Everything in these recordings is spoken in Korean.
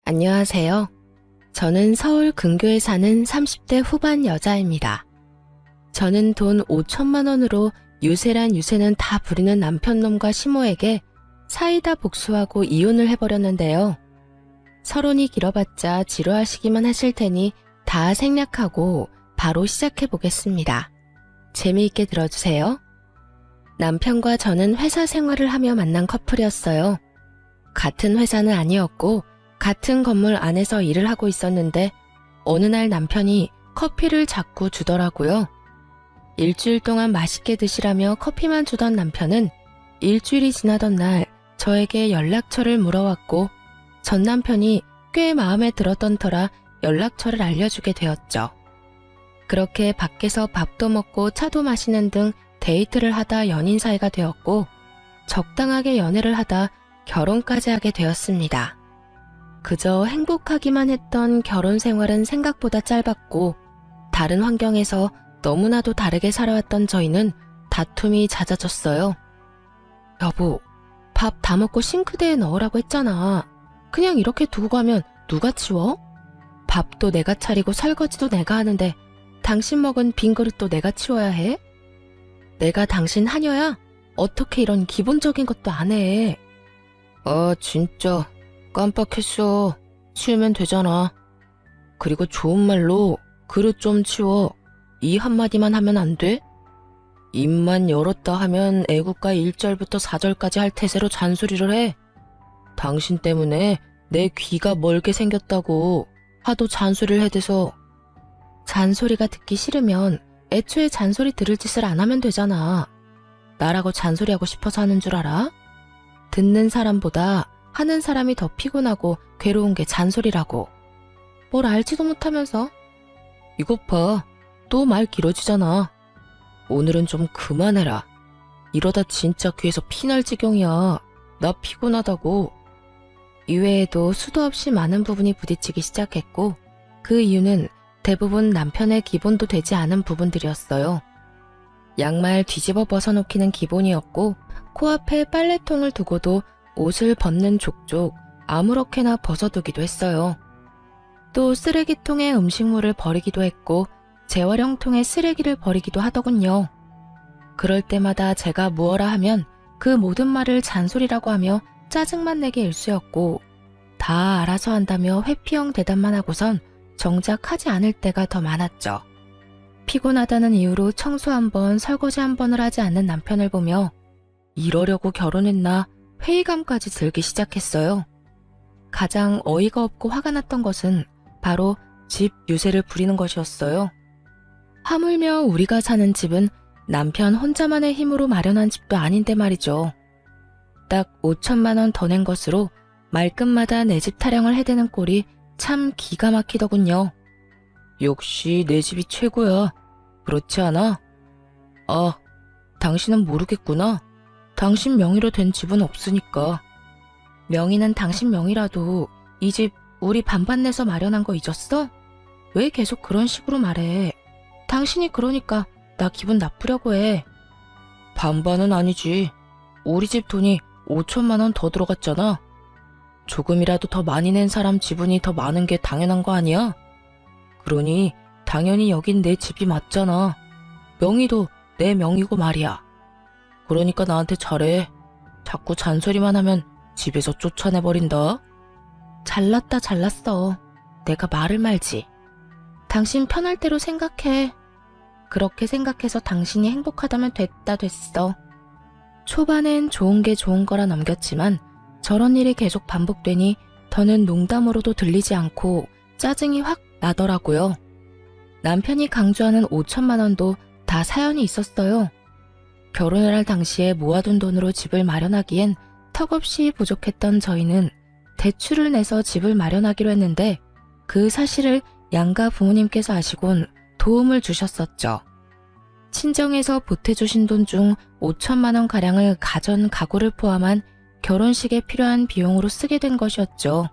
안녕하세요. 저는 서울 근교에 사는 30대 후반 여자입니다. 저는 돈 5천만 원으로 유세란 유세는 다 부리는 남편놈과 시모에게 사이다 복수하고 이혼을 해버렸는데요. 서론이 길어봤자 지루하시기만 하실 테니 다 생략하고 바로 시작해보겠습니다. 재미있게 들어주세요. 남편과 저는 회사 생활을 하며 만난 커플이었어요. 같은 회사는 아니었고 같은 건물 안에서 일을 하고 있었는데 어느 날 남편이 커피를 자꾸 주더라고요. 일주일 동안 맛있게 드시라며 커피만 주던 남편은 일주일이 지나던 날 저에게 연락처를 물어왔고 전 남편이 꽤 마음에 들었던 터라 연락처를 알려주게 되었죠. 그렇게 밖에서 밥도 먹고 차도 마시는 등 데이트를 하다 연인 사이가 되었고 적당하게 연애를 하다 결혼까지 하게 되었습니다. 그저 행복하기만 했던 결혼 생활은 생각보다 짧았고 다른 환경에서 너무나도 다르게 살아왔던 저희는 다툼이 잦아졌어요. 여보, 밥 다 먹고 싱크대에 넣으라고 했잖아. 그냥 이렇게 두고 가면 누가 치워? 밥도 내가 차리고 설거지도 내가 하는데 당신 먹은 빈 그릇도 내가 치워야 해? 내가 당신 하녀야? 어떻게 이런 기본적인 것도 안 해? 진짜 깜빡했어. 치우면 되잖아. 그리고 좋은 말로 그릇 좀 치워. 이 한마디만 하면 안 돼? 입만 열었다 하면 애국가 1절부터 4절까지 할 태세로 잔소리를 해. 당신 때문에 내 귀가 멀게 생겼다고 하도 잔소리를 해대서. 잔소리가 듣기 싫으면 애초에 잔소리 들을 짓을 안 하면 되잖아. 나라고 잔소리하고 싶어서 하는 줄 알아? 듣는 사람보다 하는 사람이 더 피곤하고 괴로운 게 잔소리라고. 뭘 알지도 못하면서. 이것 봐. 또 말 길어지잖아. 오늘은 좀 그만해라. 이러다 진짜 귀에서 피날 지경이야. 나 피곤하다고. 이외에도 수도 없이 많은 부분이 부딪히기 시작했고 그 이유는 대부분 남편의 기본도 되지 않은 부분들이었어요. 양말 뒤집어 벗어놓기는 기본이었고 코앞에 빨래통을 두고도 옷을 벗는 족족 아무렇게나 벗어두기도 했어요. 또 쓰레기통에 음식물을 버리기도 했고 재활용통에 쓰레기를 버리기도 하더군요. 그럴 때마다 제가 무어라 하면 그 모든 말을 잔소리라고 하며 짜증만 내게 일쑤였고 다 알아서 한다며 회피형 대답만 하고선 정작 하지 않을 때가 더 많았죠. 피곤하다는 이유로 청소 한 번, 설거지 한 번을 하지 않는 남편을 보며 이러려고 결혼했나 회의감까지 들기 시작했어요. 가장 어이가 없고 화가 났던 것은 바로 집 유세를 부리는 것이었어요. 하물며 우리가 사는 집은 남편 혼자만의 힘으로 마련한 집도 아닌데 말이죠. 딱 5천만 원 더 낸 것으로 말끝마다 내 집 타령을 해대는 꼴이 참 기가 막히더군요. 역시 내 집이 최고야. 그렇지 않아? 아, 당신은 모르겠구나. 당신 명의로 된 집은 없으니까. 명의는 당신 명의라도 이 집 우리 반반 내서 마련한 거 잊었어? 왜 계속 그런 식으로 말해? 당신이 그러니까 나 기분 나쁘려고 해. 반반은 아니지. 우리 집 돈이 5천만 원 더 들어갔잖아. 조금이라도 더 많이 낸 사람 지분이 더 많은 게 당연한 거 아니야? 그러니 당연히 여긴 내 집이 맞잖아. 명의도 내 명의고 말이야. 그러니까 나한테 잘해. 자꾸 잔소리만 하면 집에서 쫓아내버린다. 잘났다 잘났어. 내가 말을 말지. 당신 편할 대로 생각해. 그렇게 생각해서 당신이 행복하다면 됐다 됐어. 초반엔 좋은 게 좋은 거라 넘겼지만 저런 일이 계속 반복되니 더는 농담으로도 들리지 않고 짜증이 확 나더라고요. 남편이 강조하는 5천만 원도 다 사연이 있었어요. 결혼을 할 당시에 모아둔 돈으로 집을 마련하기엔 턱없이 부족했던 저희는 대출을 내서 집을 마련하기로 했는데 그 사실을 양가 부모님께서 아시곤 도움을 주셨었죠. 친정에서 보태주신 돈 중 5천만 원 가량을 가전 가구를 포함한 결혼식에 필요한 비용으로 쓰게 된 것이었죠.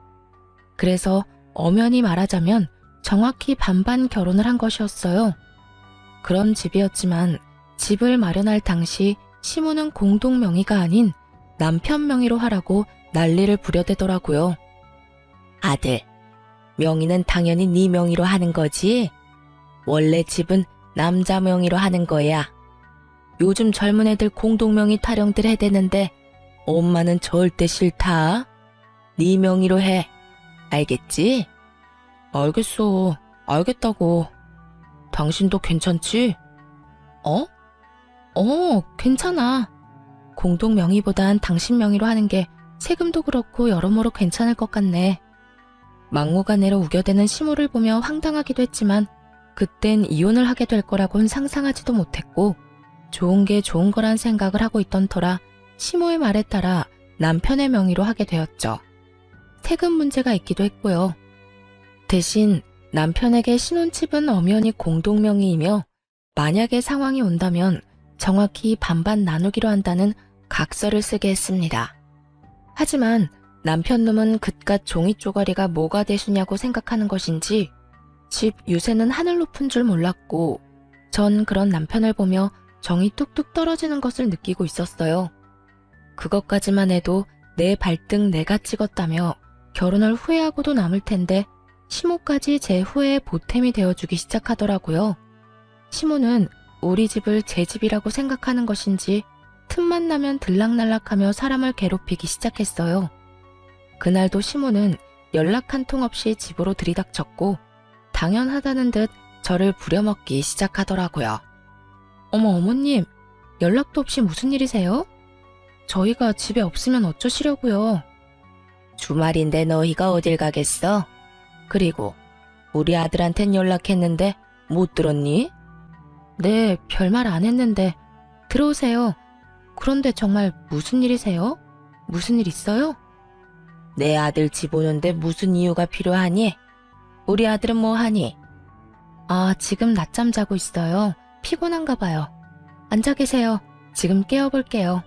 그래서 엄연히 말하자면 정확히 반반 결혼을 한 것이었어요. 그런 집이었지만 집을 마련할 당시 시무는 공동 명의가 아닌 남편 명의로 하라고 난리를 부려대더라고요. 아들. 명의는 당연히 네 명의로 하는 거지. 원래 집은 남자 명의로 하는 거야. 요즘 젊은 애들 공동명의 타령들 해대는데 엄마는 절대 싫다. 네 명의로 해. 알겠지? 알겠어. 알겠다고. 당신도 괜찮지? 괜찮아. 공동 명의보단 당신 명의로 하는 게 세금도 그렇고 여러모로 괜찮을 것 같네. 막무가내로 우겨대는 시모를 보며 황당하기도 했지만 그땐 이혼을 하게 될 거라곤 상상하지도 못했고 좋은 게 좋은 거란 생각을 하고 있던 터라 시모의 말에 따라 남편의 명의로 하게 되었죠. 세금 문제가 있기도 했고요. 대신 남편에게 신혼집은 엄연히 공동명의이며 만약에 상황이 온다면 정확히 반반 나누기로 한다는 각서를 쓰게 했습니다. 하지만 남편 놈은 그깟 종이 쪼가리가 뭐가 대수냐고 생각하는 것인지 집 유세는 하늘 높은 줄 몰랐고 전 그런 남편을 보며 정이 뚝뚝 떨어지는 것을 느끼고 있었어요. 그것까지만 해도 내 발등 내가 찍었다며 결혼을 후회하고도 남을 텐데 시모까지 제 후회의 보탬이 되어주기 시작하더라고요. 시모는 우리 집을 제 집이라고 생각하는 것인지 틈만 나면 들락날락하며 사람을 괴롭히기 시작했어요. 그날도 시모는 연락 한 통 없이 집으로 들이닥쳤고 당연하다는 듯 저를 부려먹기 시작하더라고요. 어머님, 연락도 없이 무슨 일이세요? 저희가 집에 없으면 어쩌시려고요? 주말인데 너희가 어딜 가겠어? 그리고 우리 아들한텐 연락했는데 못 들었니? 네, 별말 안 했는데 들어오세요. 그런데 정말 무슨 일이세요? 무슨 일 있어요? 내 아들 집 오는데 무슨 이유가 필요하니? 우리 아들은 뭐 하니? 지금 낮잠 자고 있어요. 피곤한가 봐요. 앉아 계세요. 지금 깨워볼게요.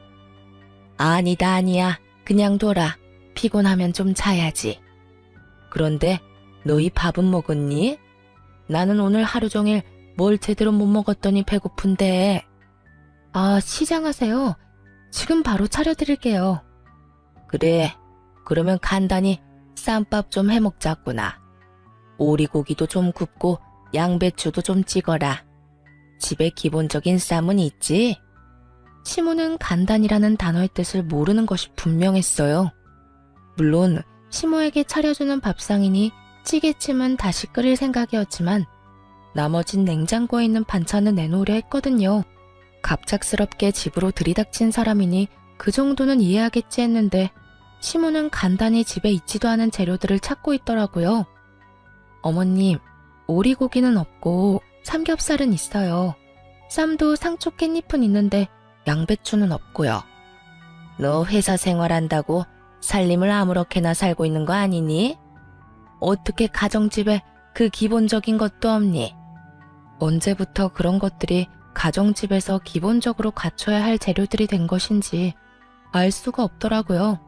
아니야. 그냥 둬라. 피곤하면 좀 자야지. 그런데 너희 밥은 먹었니? 나는 오늘 하루 종일 뭘 제대로 못 먹었더니 배고픈데. 시장하세요. 지금 바로 차려드릴게요. 그래. 그러면 간단히 쌈밥 좀 해먹자꾸나. 오리고기도 좀 굽고 양배추도 좀 찍어라. 집에 기본적인 쌈은 있지? 시모는 간단이라는 단어의 뜻을 모르는 것이 분명했어요. 물론 시모에게 차려주는 밥상이니 찌개찜은 다시 끓일 생각이었지만 나머진 냉장고에 있는 반찬은 내놓으려 했거든요. 갑작스럽게 집으로 들이닥친 사람이니 그 정도는 이해하겠지 했는데 시모는 간단히 집에 있지도 않은 재료들을 찾고 있더라고요. 어머님, 오리고기는 없고 삼겹살은 있어요. 쌈도 상추 깻잎은 있는데 양배추는 없고요. 너 회사 생활한다고 살림을 아무렇게나 살고 있는 거 아니니? 어떻게 가정집에 그 기본적인 것도 없니? 언제부터 그런 것들이 가정집에서 기본적으로 갖춰야 할 재료들이 된 것인지 알 수가 없더라고요.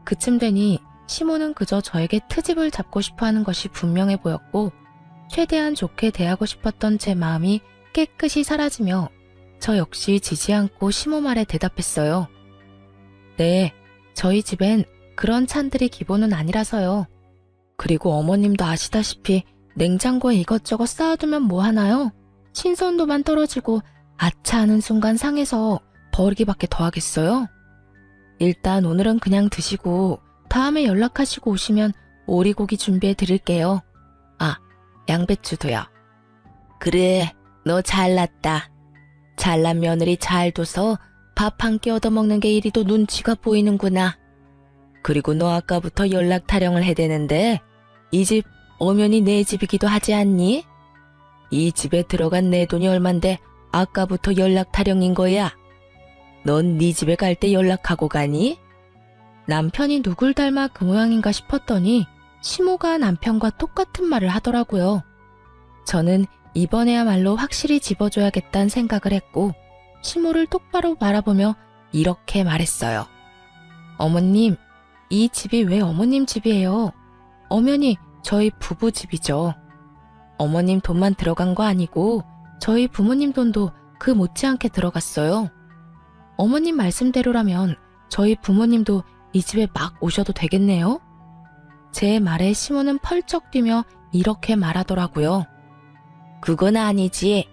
그쯤 되니 시모는 그저 저에게 트집을 잡고 싶어 하는 것이 분명해 보였고 최대한 좋게 대하고 싶었던 제 마음이 깨끗이 사라지며 저 역시 지지 않고 시모 말에 대답했어요. 네, 저희 집엔 그런 찬들이 기본은 아니라서요. 그리고 어머님도 아시다시피 냉장고에 이것저것 쌓아두면 뭐 하나요? 신선도만 떨어지고 아차 하는 순간 상해서 버리기밖에 더 하겠어요? 일단 오늘은 그냥 드시고 다음에 연락하시고 오시면 오리고기 준비해 드릴게요. 양배추도요. 그래, 너 잘났다. 잘난 며느리 잘 둬서 밥 한 끼 얻어먹는 게 이리도 눈치가 보이는구나. 그리고 너 아까부터 연락 타령을 해대는데 이 집 엄연히 내 집이기도 하지 않니? 이 집에 들어간 내 돈이 얼만데 아까부터 연락 타령인 거야. 넌 네 집에 갈 때 연락하고 가니? 남편이 누굴 닮아 그 모양인가 싶었더니 시모가 남편과 똑같은 말을 하더라고요. 저는 이번에야말로 확실히 집어줘야겠다는 생각을 했고 시모를 똑바로 바라보며 이렇게 말했어요. 어머님, 이 집이 왜 어머님 집이에요? 엄연히 저희 부부 집이죠. 어머님 돈만 들어간 거 아니고 저희 부모님 돈도 그 못지않게 들어갔어요. 어머님 말씀대로라면 저희 부모님도 이 집에 막 오셔도 되겠네요? 제 말에 시모는 펄쩍 뛰며 이렇게 말하더라고요. 그건 아니지.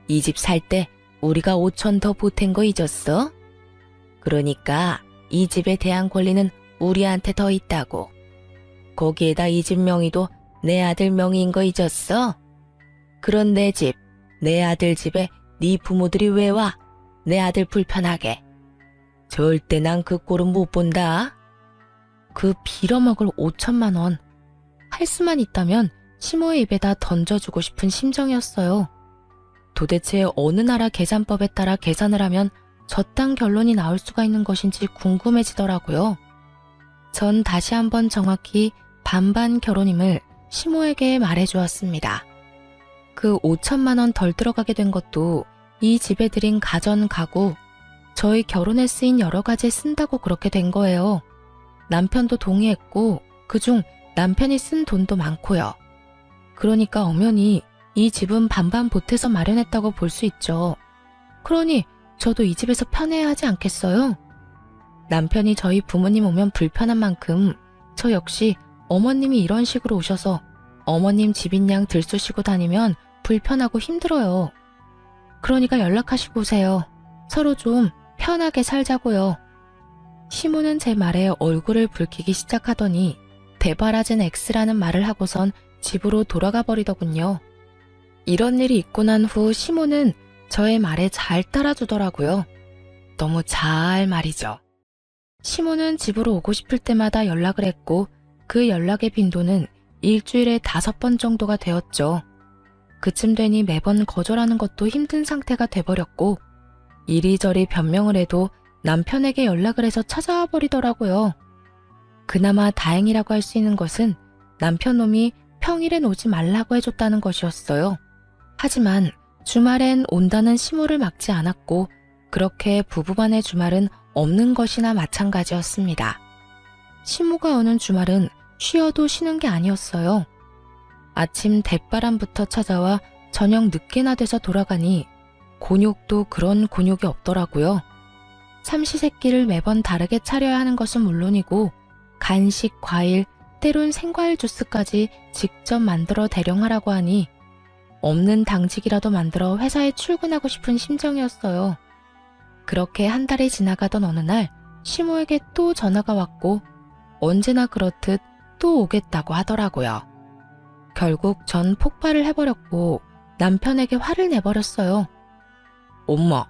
이 집 살 때 우리가 5천 더 보탠 거 잊었어? 그러니까 이 집에 대한 권리는 우리한테 더 있다고. 거기에다 이 집 명의도 내 아들 명의인 거 잊었어? 그런 내 집, 내 아들 집에 네 부모들이 왜 와? 내 아들 불편하게. 절대 난 그 꼴은 못 본다. 그 빌어먹을 5천만 원. 할 수만 있다면 시모의 입에다 던져주고 싶은 심정이었어요. 도대체 어느 나라 계산법에 따라 계산을 하면 저딴 결론이 나올 수가 있는 것인지 궁금해지더라고요. 전 다시 한번 정확히 반반 결혼임을 시모에게 말해주었습니다. 그 5천만 원 덜 들어가게 된 것도 이 집에 들인 가전, 가구, 저희 결혼에 쓰인 여러 가지에 쓴다고 그렇게 된 거예요. 남편도 동의했고 그중 남편이 쓴 돈도 많고요. 그러니까 엄연히 이 집은 반반 보태서 마련했다고 볼 수 있죠. 그러니 저도 이 집에서 편해야 하지 않겠어요? 남편이 저희 부모님 오면 불편한 만큼 저 역시 어머님이 이런 식으로 오셔서 어머님 집인 양 들쑤시고 다니면 불편하고 힘들어요. 그러니까 연락하시고 오세요. 서로 좀 편하게 살자고요. 시모는 제 말에 얼굴을 붉히기 시작하더니 대바라진 X라는 말을 하고선 집으로 돌아가 버리더군요. 이런 일이 있고 난 후 시모는 저의 말에 잘 따라주더라고요. 너무 잘 말이죠. 시모는 집으로 오고 싶을 때마다 연락을 했고 그 연락의 빈도는 일주일에 5번 정도가 되었죠. 그쯤 되니 매번 거절하는 것도 힘든 상태가 돼버렸고 이리저리 변명을 해도 남편에게 연락을 해서 찾아와 버리더라고요. 그나마 다행이라고 할 수 있는 것은 남편 놈이 평일엔 오지 말라고 해줬다는 것이었어요. 하지만 주말엔 온다는 시모를 막지 않았고 그렇게 부부간의 주말은 없는 것이나 마찬가지였습니다. 시모가 오는 주말은 쉬어도 쉬는 게 아니었어요. 아침 대바람부터 찾아와 저녁 늦게나 돼서 돌아가니 곤욕도 그런 곤욕이 없더라고요. 삼시세끼를 매번 다르게 차려야 하는 것은 물론이고 간식, 과일, 때론 생과일 주스까지 직접 만들어 대령하라고 하니 없는 당직이라도 만들어 회사에 출근하고 싶은 심정이었어요. 그렇게 한 달이 지나가던 어느 날 시모에게 또 전화가 왔고 언제나 그렇듯 또 오겠다고 하더라고요. 결국 전 폭발을 해버렸고 남편에게 화를 내버렸어요. 엄마,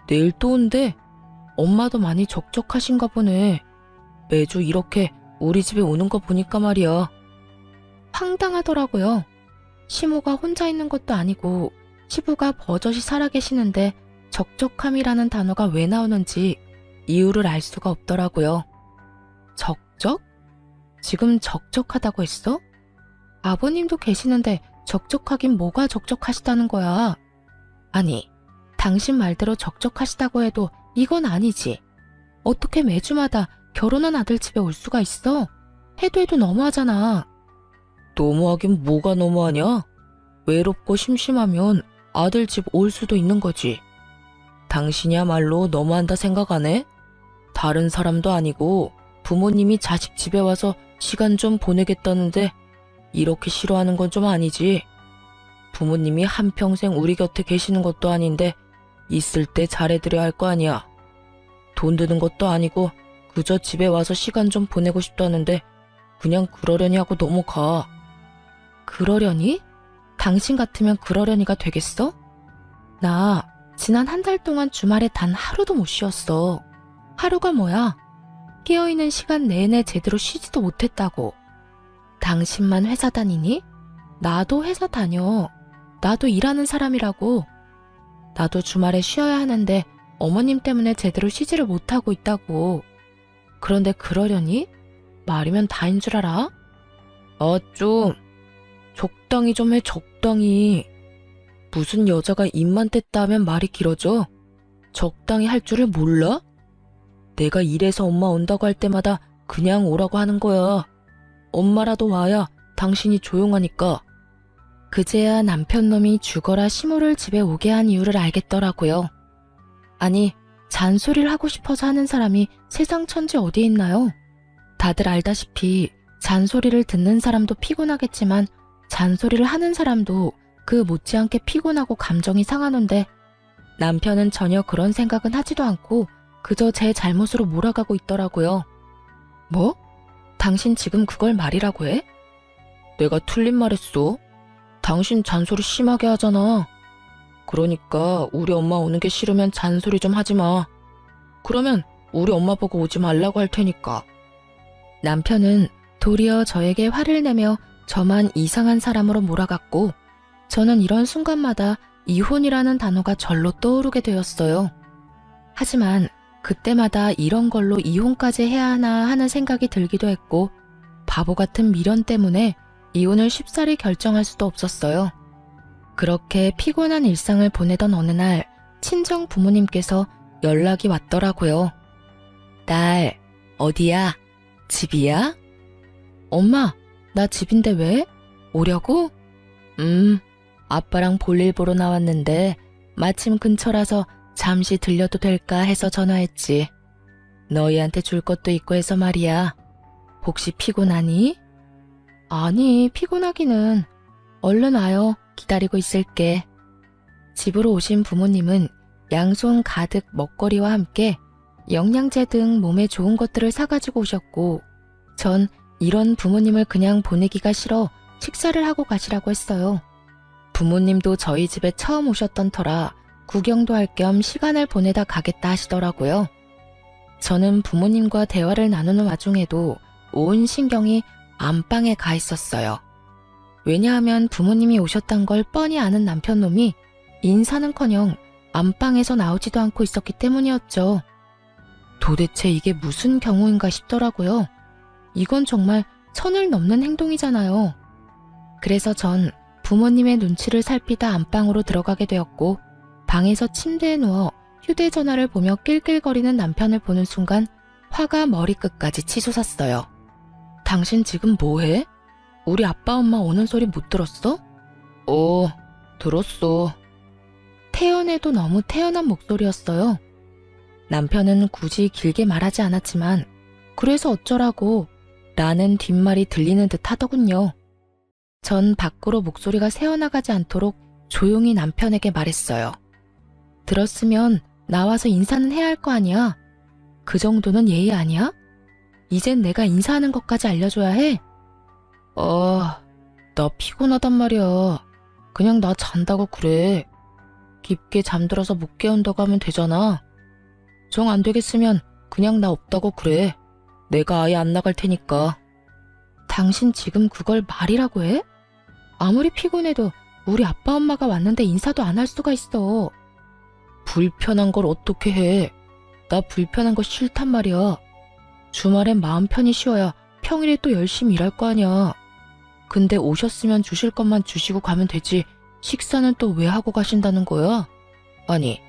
내일 또 온대. 엄마도 많이 적적하신가 보네. 매주 이렇게 우리 집에 오는 거 보니까 말이야. 황당하더라고요. 시모가 혼자 있는 것도 아니고 시부가 버젓이 살아계시는데 적적함이라는 단어가 왜 나오는지 이유를 알 수가 없더라고요. 적적? 지금 적적하다고 했어? 아버님도 계시는데 적적하긴 뭐가 적적하시다는 거야. 아니, 당신 말대로 적적하시다고 해도 이건 아니지. 어떻게 매주마다 결혼한 아들 집에 올 수가 있어? 해도 너무하잖아. 너무하긴 뭐가 너무하냐? 외롭고 심심하면 아들 집 올 수도 있는 거지. 당신이야말로 너무한다 생각 안 해? 다른 사람도 아니고 부모님이 자식 집에 와서 시간 좀 보내겠다는데 이렇게 싫어하는 건 좀 아니지. 부모님이 한평생 우리 곁에 계시는 것도 아닌데 있을 때 잘해드려야 할 거 아니야. 돈 드는 것도 아니고 그저 집에 와서 시간 좀 보내고 싶다는데 그냥 그러려니 하고 넘어가. 그러려니? 당신 같으면 그러려니가 되겠어? 나 지난 한 달 동안 주말에 단 하루도 못 쉬었어. 하루가 뭐야? 깨어있는 시간 내내 제대로 쉬지도 못했다고. 당신만 회사 다니니? 나도 회사 다녀. 나도 일하는 사람이라고. 나도 주말에 쉬어야 하는데 어머님 때문에 제대로 쉬지를 못하고 있다고. 그런데 그러려니? 말이면 다인 줄 알아? 좀 적당히 좀 해, 적당히. 무슨 여자가 입만 뗐다 하면 말이 길어져? 적당히 할 줄을 몰라? 내가 일해서 엄마 온다고 할 때마다 그냥 오라고 하는 거야. 엄마라도 와야 당신이 조용하니까. 그제야 남편 놈이 죽어라 시모를 집에 오게 한 이유를 알겠더라고요. 아니, 잔소리를 하고 싶어서 하는 사람이 세상 천지 어디에 있나요? 다들 알다시피 잔소리를 듣는 사람도 피곤하겠지만 잔소리를 하는 사람도 그 못지않게 피곤하고 감정이 상하는데 남편은 전혀 그런 생각은 하지도 않고 그저 제 잘못으로 몰아가고 있더라고요. 뭐? 당신 지금 그걸 말이라고 해? 내가 틀린 말 했어. 당신 잔소리 심하게 하잖아. 그러니까 우리 엄마 오는 게 싫으면 잔소리 좀 하지 마. 그러면 우리 엄마 보고 오지 말라고 할 테니까. 남편은 도리어 저에게 화를 내며 저만 이상한 사람으로 몰아갔고 저는 이런 순간마다 이혼이라는 단어가 절로 떠오르게 되었어요. 하지만 그때마다 이런 걸로 이혼까지 해야 하나 하는 생각이 들기도 했고 바보 같은 미련 때문에 이혼을 쉽사리 결정할 수도 없었어요. 그렇게 피곤한 일상을 보내던 어느 날 친정 부모님께서 연락이 왔더라고요. 딸, 어디야? 집이야? 엄마, 나 집인데 왜? 오려고? 아빠랑 볼일 보러 나왔는데 마침 근처라서 잠시 들려도 될까 해서 전화했지. 너희한테 줄 것도 있고 해서 말이야. 혹시 피곤하니? 아니, 피곤하기는. 얼른 와요. 기다리고 있을게. 집으로 오신 부모님은 양손 가득 먹거리와 함께 영양제 등 몸에 좋은 것들을 사가지고 오셨고 전 이런 부모님을 그냥 보내기가 싫어 식사를 하고 가시라고 했어요. 부모님도 저희 집에 처음 오셨던 터라 구경도 할 겸 시간을 보내다 가겠다 하시더라고요. 저는 부모님과 대화를 나누는 와중에도 온 신경이 안방에 가 있었어요. 왜냐하면 부모님이 오셨단 걸 뻔히 아는 남편놈이 인사는커녕 안방에서 나오지도 않고 있었기 때문이었죠. 도대체 이게 무슨 경우인가 싶더라고요. 이건 정말 선을 넘는 행동이잖아요. 그래서 전 부모님의 눈치를 살피다 안방으로 들어가게 되었고 방에서 침대에 누워 휴대전화를 보며 낄낄거리는 남편을 보는 순간 화가 머리끝까지 치솟았어요. 당신 지금 뭐해? 우리 아빠 엄마 오는 소리 못 들었어? 들었어. 태연해도 너무 태연한 목소리였어요. 남편은 굳이 길게 말하지 않았지만 그래서 어쩌라고 라는 뒷말이 들리는 듯 하더군요. 전 밖으로 목소리가 새어나가지 않도록 조용히 남편에게 말했어요. 들었으면 나와서 인사는 해야 할 거 아니야? 그 정도는 예의 아니야? 이젠 내가 인사하는 것까지 알려줘야 해? 나 피곤하단 말이야. 그냥 나 잔다고 그래. 깊게 잠들어서 못 깨운다고 하면 되잖아. 정 안 되겠으면 그냥 나 없다고 그래. 내가 아예 안 나갈 테니까. 당신 지금 그걸 말이라고 해? 아무리 피곤해도 우리 아빠 엄마가 왔는데 인사도 안 할 수가 있어. 불편한 걸 어떻게 해. 나 불편한 거 싫단 말이야. 주말엔 마음 편히 쉬어야 평일에 또 열심히 일할 거 아니야. 근데 오셨으면 주실 것만 주시고 가면 되지 식사는 또 왜 하고 가신다는 거야? 아니,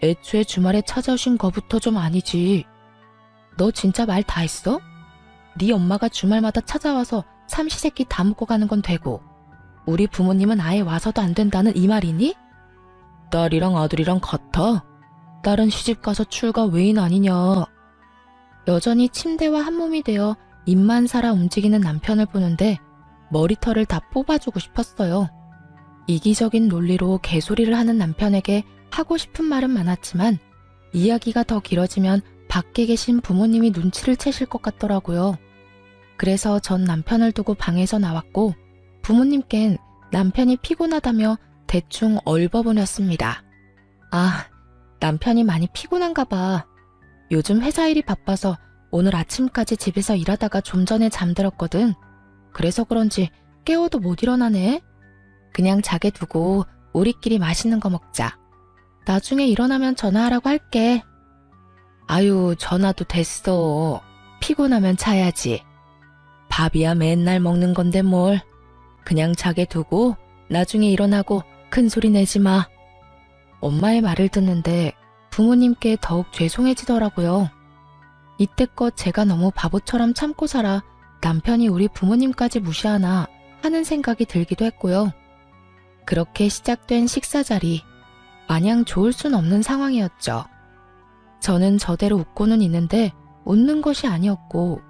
애초에 주말에 찾아오신 거부터 좀 아니지. 너 진짜 말 다 했어? 네 엄마가 주말마다 찾아와서 삼시세끼 다 먹고 가는 건 되고 우리 부모님은 아예 와서도 안 된다는 이 말이니? 딸이랑 아들이랑 같아? 딸은 시집가서 출가 외인 아니냐. 여전히 침대와 한몸이 되어 입만 살아 움직이는 남편을 보는데 머리털을 다 뽑아주고 싶었어요. 이기적인 논리로 개소리를 하는 남편에게 하고 싶은 말은 많았지만 이야기가 더 길어지면 밖에 계신 부모님이 눈치를 채실 것 같더라고요. 그래서 전 남편을 두고 방에서 나왔고 부모님께는 남편이 피곤하다며 대충 얼버무렸습니다. 남편이 많이 피곤한가 봐. 요즘 회사 일이 바빠서 오늘 아침까지 집에서 일하다가 좀 전에 잠들었거든. 그래서 그런지 깨워도 못 일어나네. 그냥 자게 두고 우리끼리 맛있는 거 먹자. 나중에 일어나면 전화하라고 할게. 아유, 전화도 됐어. 피곤하면 자야지. 밥이야 맨날 먹는 건데 뭘. 그냥 자게 두고 나중에 일어나고 큰 소리 내지 마. 엄마의 말을 듣는데 부모님께 더욱 죄송해지더라고요. 이때껏 제가 너무 바보처럼 참고 살아 남편이 우리 부모님까지 무시하나 하는 생각이 들기도 했고요. 그렇게 시작된 식사 자리, 마냥 좋을 순 없는 상황이었죠. 저는 저대로 웃고는 있는데 웃는 것이 아니었고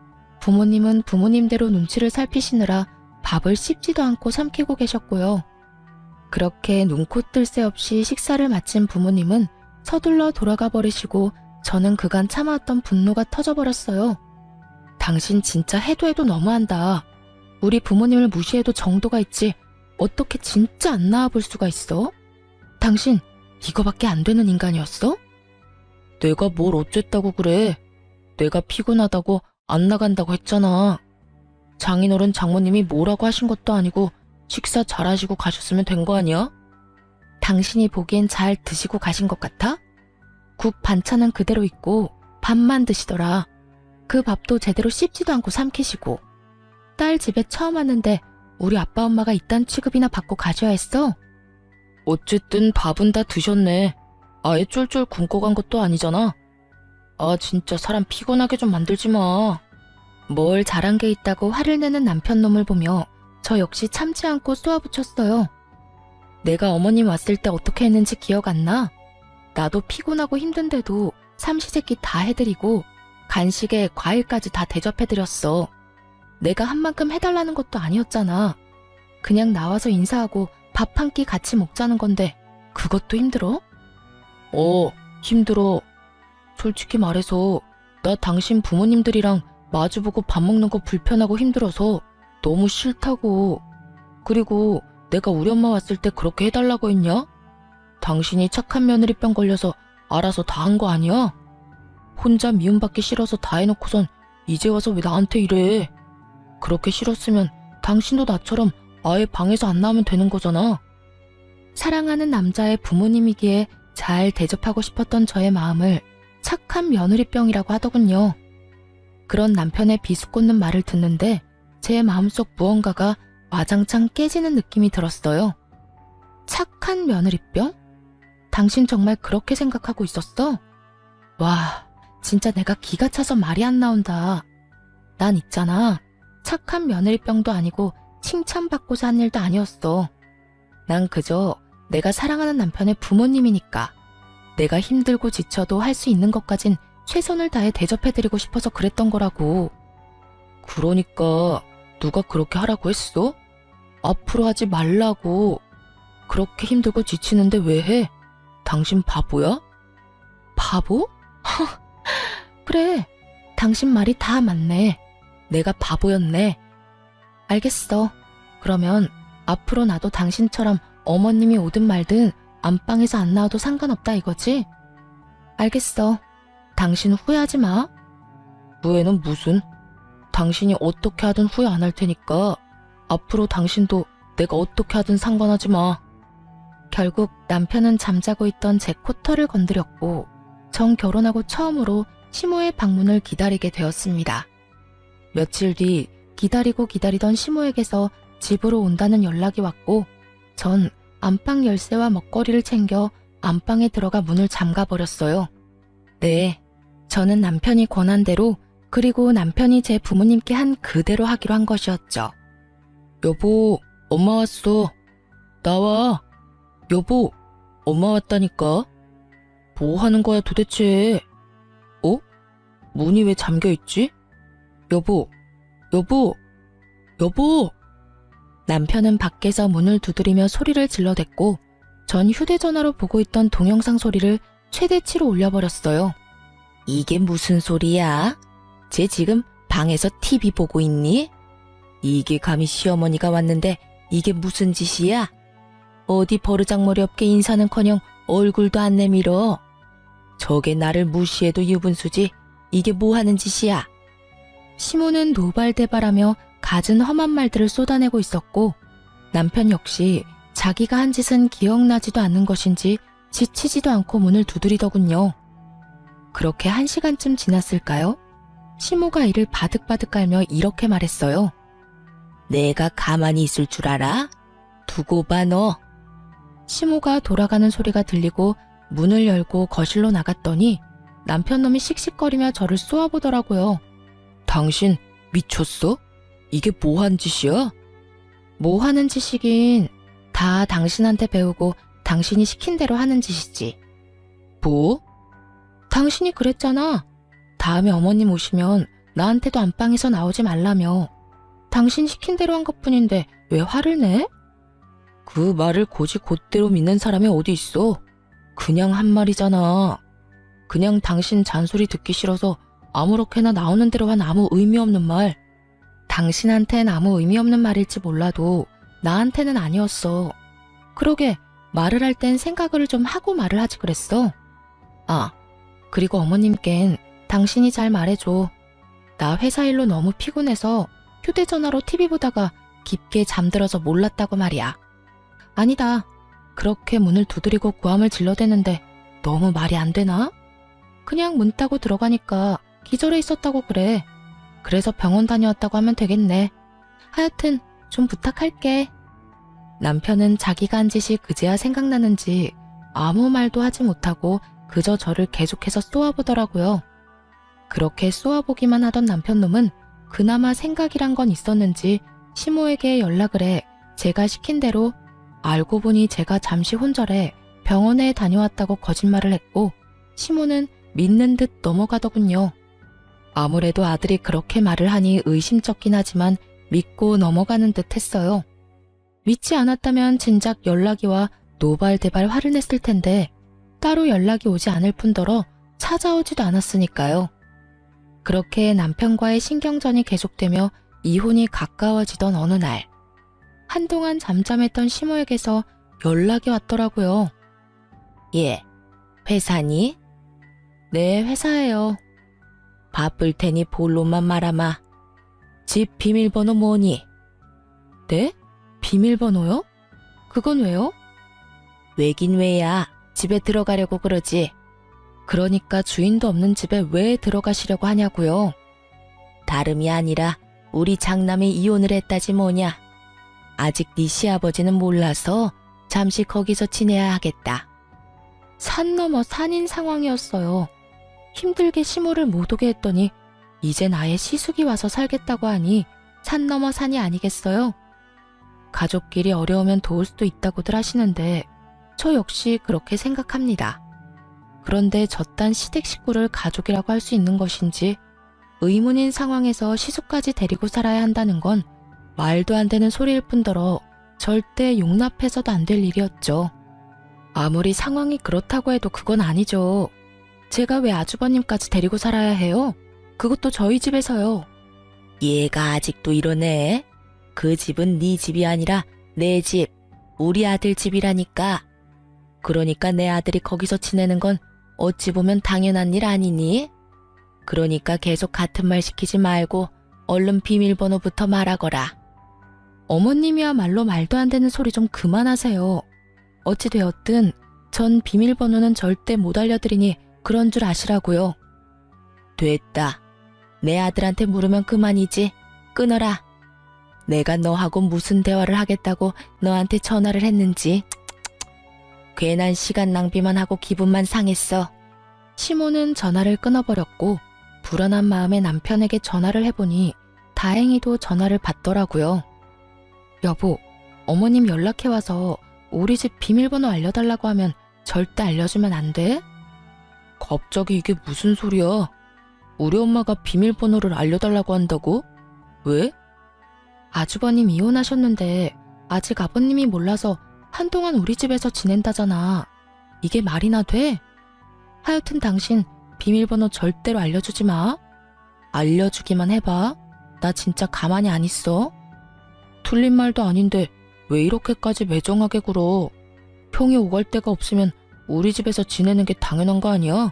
부모님은 부모님대로 눈치를 살피시느라 밥을 씹지도 않고 삼키고 계셨고요. 그렇게 눈코 뜰 새 없이 식사를 마친 부모님은 서둘러 돌아가 버리시고 저는 그간 참아왔던 분노가 터져버렸어요. 당신 진짜 해도 해도 너무한다. 우리 부모님을 무시해도 정도가 있지. 어떻게 진짜 안 나와볼 수가 있어? 당신 이거밖에 안 되는 인간이었어? 내가 뭘 어쨌다고 그래. 내가 피곤하다고 안 나간다고 했잖아. 장인어른 장모님이 뭐라고 하신 것도 아니고 식사 잘하시고 가셨으면 된 거 아니야? 당신이 보기엔 잘 드시고 가신 것 같아? 국 반찬은 그대로 있고 밥만 드시더라. 그 밥도 제대로 씹지도 않고 삼키시고. 딸 집에 처음 왔는데 우리 아빠 엄마가 이딴 취급이나 받고 가셔야 했어? 어쨌든 밥은 다 드셨네. 아예 쫄쫄 굶고 간 것도 아니잖아. 아 진짜 사람 피곤하게 좀 만들지 마. 뭘 잘한 게 있다고 화를 내는 남편 놈을 보며 저 역시 참지 않고 쏘아붙였어요. 내가 어머님 왔을 때 어떻게 했는지 기억 안 나? 나도 피곤하고 힘든데도 삼시세끼 다 해드리고 간식에 과일까지 다 대접해드렸어. 내가 한 만큼 해달라는 것도 아니었잖아. 그냥 나와서 인사하고 밥 한 끼 같이 먹자는 건데 그것도 힘들어? 힘들어. 솔직히 말해서 나 당신 부모님들이랑 마주보고 밥 먹는 거 불편하고 힘들어서 너무 싫다고. 그리고 내가 우리 엄마 왔을 때 그렇게 해달라고 했냐? 당신이 착한 며느리병 걸려서 알아서 다 한 거 아니야? 혼자 미움받기 싫어서 다 해놓고선 이제 와서 왜 나한테 이래? 그렇게 싫었으면 당신도 나처럼 아예 방에서 안 나오면 되는 거잖아. 사랑하는 남자의 부모님이기에 잘 대접하고 싶었던 저의 마음을 착한 며느리병이라고 하더군요. 그런 남편의 비수꽂는 말을 듣는데 제 마음속 무언가가 와장창 깨지는 느낌이 들었어요. 착한 며느리병? 당신 정말 그렇게 생각하고 있었어? 와, 진짜 내가 기가 차서 말이 안 나온다. 난 있잖아. 착한 며느리병도 아니고 칭찬받고자 한 일도 아니었어. 난 그저 내가 사랑하는 남편의 부모님이니까 내가 힘들고 지쳐도 할 수 있는 것까진 최선을 다해 대접해드리고 싶어서 그랬던 거라고. 그러니까 누가 그렇게 하라고 했어? 앞으로 하지 말라고. 그렇게 힘들고 지치는데 왜 해? 당신 바보야? 바보? 그래, 당신 말이 다 맞네. 내가 바보였네. 알겠어. 그러면 앞으로 나도 당신처럼 어머님이 오든 말든 안방에서 안 나와도 상관없다 이거지? 알겠어. 당신 후회하지 마. 후회는 무슨? 당신이 어떻게 하든 후회 안 할 테니까 앞으로 당신도 내가 어떻게 하든 상관하지 마. 결국 남편은 잠자고 있던 제 코털을 건드렸고 전 결혼하고 처음으로 시모의 방문을 기다리게 되었습니다. 며칠 뒤 기다리고 기다리던 시모에게서 집으로 온다는 연락이 왔고 전 안방 열쇠와 먹거리를 챙겨 안방에 들어가 문을 잠가버렸어요. 네, 저는 남편이 권한 대로 그리고 남편이 제 부모님께 한 그대로 하기로 한 것이었죠. 여보, 엄마 왔어. 나와. 여보, 엄마 왔다니까. 뭐 하는 거야 도대체? 문이 왜 잠겨있지? 여보, 여보, 여보! 남편은 밖에서 문을 두드리며 소리를 질러댔고 전 휴대전화로 보고 있던 동영상 소리를 최대치로 올려버렸어요. 이게 무슨 소리야? 쟤 지금 방에서 TV 보고 있니? 이게 감히 시어머니가 왔는데 이게 무슨 짓이야? 어디 버르장머리 없게 인사는커녕 얼굴도 안 내밀어. 저게 나를 무시해도 유분수지. 이게 뭐 하는 짓이야? 시모는 노발대발하며 갖은 험한 말들을 쏟아내고 있었고 남편 역시 자기가 한 짓은 기억나지도 않는 것인지 지치지도 않고 문을 두드리더군요. 그렇게 1시간쯤 지났을까요? 시모가 이를 바득바득 깔며 이렇게 말했어요. 내가 가만히 있을 줄 알아? 두고 봐 너. 시모가 돌아가는 소리가 들리고 문을 열고 거실로 나갔더니 남편놈이 씩씩거리며 저를 쏘아보더라고요. 당신 미쳤어? 이게 뭐 한 짓이야? 뭐 하는 짓이긴 다 당신한테 배우고 당신이 시킨 대로 하는 짓이지. 뭐? 당신이 그랬잖아. 다음에 어머님 오시면 나한테도 안방에서 나오지 말라며. 당신 시킨 대로 한 것뿐인데 왜 화를 내? 그 말을 고지 곧대로 믿는 사람이 어디 있어? 그냥 한 말이잖아. 그냥 당신 잔소리 듣기 싫어서 아무렇게나 나오는 대로 한 아무 의미 없는 말. 당신한텐 아무 의미 없는 말일지 몰라도 나한테는 아니었어. 그러게 말을 할 땐 생각을 좀 하고 말을 하지 그랬어. 아, 그리고 어머님껜 당신이 잘 말해줘. 나 회사 일로 너무 피곤해서 휴대전화로 TV 보다가 깊게 잠들어서 몰랐다고 말이야. 아니다. 그렇게 문을 두드리고 고함을 질러대는데 너무 말이 안 되나? 그냥 문 따고 들어가니까 기절해 있었다고 그래. 그래서 병원 다녀왔다고 하면 되겠네. 하여튼 좀 부탁할게. 남편은 자기가 한 짓이 그제야 생각나는지 아무 말도 하지 못하고 그저 저를 계속해서 쏘아보더라고요. 그렇게 쏘아보기만 하던 남편놈은 그나마 생각이란 건 있었는지 시모에게 연락을 해 제가 시킨 대로 알고 보니 제가 잠시 혼절해 병원에 다녀왔다고 거짓말을 했고 시모는 믿는 듯 넘어가더군요. 아무래도 아들이 그렇게 말을 하니 의심쩍긴 하지만 믿고 넘어가는 듯 했어요. 믿지 않았다면 진작 연락이 와 노발대발 화를 냈을 텐데 따로 연락이 오지 않을 뿐더러 찾아오지도 않았으니까요. 그렇게 남편과의 신경전이 계속되며 이혼이 가까워지던 어느 날 한동안 잠잠했던 시모에게서 연락이 왔더라고요. 예, 회사니? 네, 회사예요. 바쁠 테니 본론만 말아마. 집 비밀번호 뭐니? 네? 비밀번호요? 그건 왜요? 왜긴 왜야. 집에 들어가려고 그러지. 그러니까 주인도 없는 집에 왜 들어가시려고 하냐고요. 다름이 아니라 우리 장남이 이혼을 했다지 뭐냐. 아직 네 시아버지는 몰라서 잠시 거기서 지내야 하겠다. 산 넘어 산인 상황이었어요. 힘들게 시모를 못 오게 했더니 이젠 아예 시숙이 와서 살겠다고 하니 산 넘어 산이 아니겠어요? 가족끼리 어려우면 도울 수도 있다고들 하시는데 저 역시 그렇게 생각합니다. 그런데 저딴 시댁 식구를 가족이라고 할 수 있는 것인지 의문인 상황에서 시숙까지 데리고 살아야 한다는 건 말도 안 되는 소리일 뿐더러 절대 용납해서도 안 될 일이었죠. 아무리 상황이 그렇다고 해도 그건 아니죠. 제가 왜 아주버님까지 데리고 살아야 해요? 그것도 저희 집에서요. 얘가 아직도 이러네. 그 집은 네 집이 아니라 내 집, 우리 아들 집이라니까. 그러니까 내 아들이 거기서 지내는 건 어찌 보면 당연한 일 아니니? 그러니까 계속 같은 말 시키지 말고 얼른 비밀번호부터 말하거라. 어머님이야말로 말도 안 되는 소리 좀 그만하세요. 어찌 되었든 전 비밀번호는 절대 못 알려드리니 그런 줄 아시라고요. 됐다. 내 아들한테 물으면 그만이지. 끊어라. 내가 너하고 무슨 대화를 하겠다고 너한테 전화를 했는지. 괜한 시간 낭비만 하고 기분만 상했어. 시모는 전화를 끊어버렸고 불안한 마음에 남편에게 전화를 해보니 다행히도 전화를 받더라고요. 여보, 어머님 연락해와서 우리 집 비밀번호 알려달라고 하면 절대 알려주면 안 돼? 갑자기 이게 무슨 소리야? 우리 엄마가 비밀번호를 알려달라고 한다고? 왜? 아주버님 이혼하셨는데 아직 아버님이 몰라서 한동안 우리 집에서 지낸다잖아. 이게 말이나 돼? 하여튼 당신 비밀번호 절대로 알려주지 마. 알려주기만 해봐. 나 진짜 가만히 안 있어. 틀린 말도 아닌데 왜 이렇게까지 매정하게 굴어. 평이 오갈 데가 없으면 우리 집에서 지내는 게 당연한 거 아니야?